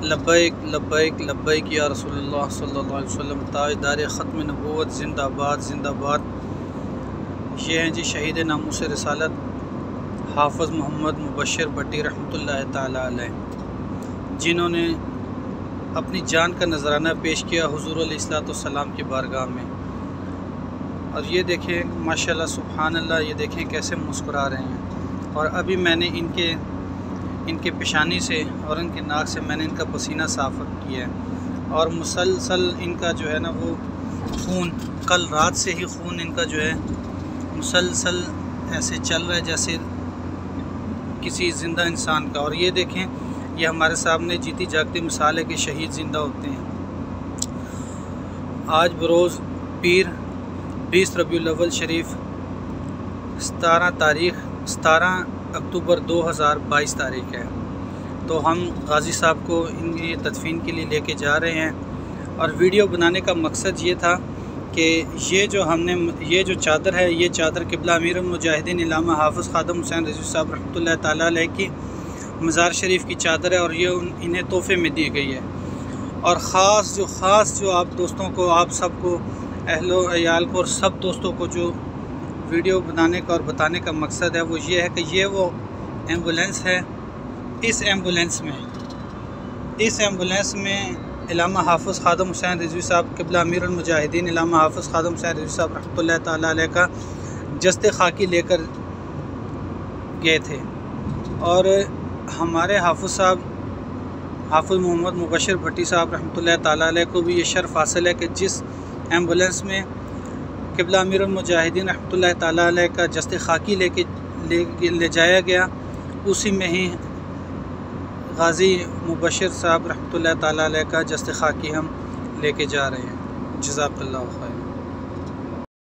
लब्बैक लब्बैक लब्बैक या रसूलुल्लाह सल्लल्लाहु अलैहि वसल्लम ताजदार ख़त्म नबूवत ज़िंदाबाद ज़िंदाबाद। ये हैं जी शहीद नामूस रिसालत हाफ़िज़ मोहम्मद मुबशर भट्टी रहमतुल्लाह ताला अलैह, जिन्होंने अपनी जान का नजराना पेश किया हुज़ूर अलैहिस्सलाम की बारगाह में। और ये देखें माशाल्लाह सुभान अल्लाह, ये देखें कैसे मुस्कुरा रहे हैं। और अभी मैंने इनके पेशानी से और इनके नाक से मैंने इनका पसीना साफ़ किया है। और मुसलसल इनका जो है ना वो खून, कल रात से ही खून इनका जो है मुसलसल ऐसे चल रहा है जैसे किसी ज़िंदा इंसान का। और ये देखें, ये हमारे सामने जीती जागती मिसाल है कि शहीद ज़िंदा होते हैं। आज बरोज़ पीर 20 रबीउल अव्वल शरीफ 17 अक्टूबर 2022 तारीख़ है। तो हम गाज़ी साहब को इनकी तदफीन के लिए लेके जा रहे हैं। और वीडियो बनाने का मकसद ये था कि ये जो चादर है, ये चादर क़िबला अमीरुल मुजाहिदीन इल्लामा हाफ़िज़ ख़ादम हुसैन रिज़वी साहब रहमतुल्लाह ताला अलैह की मज़ार शरीफ की चादर है। और ये इन्हें तोहफ़े में दी गई है। और ख़ास जो आप दोस्तों को, आप सबको, अहलो अयाल को और सब दोस्तों को जो वीडियो बनाने का और बताने का मकसद है वो ये है कि ये वो एम्बुलेंस है। इस एम्बुलेंस में इल्लामा हाफ़िज़ ख़ादम हुसैन रिज़वी साहब क़िबला अमीरुल मुजाहिदीन इल्लामा हाफ़िज़ ख़ादम हुसैन रिज़वी साहब रहमतुल्लाह ताला अलैह का जस्ते खाकी लेकर गए थे। और हमारे हाफ़िज़ साहब हाफ़िज़ मोहम्मद मुबशर भट्टी साहब रहमतुल्लाह ताला अलैह को भी ये शर्फ़ हासिल है कि जिस एम्बुलेंस में क़िबला अमीरुल मुजाहिदीन रहमतुल्लाह ताला अलैह का जस्ते खाकी ले जाया गया, उसी में ही गाज़ी मुबशर साहब रहमतुल्लाह ताला अलैह का जस्ते खाकी हम लेके जा रहे हैं। जज़ाकल्लाहु खैर।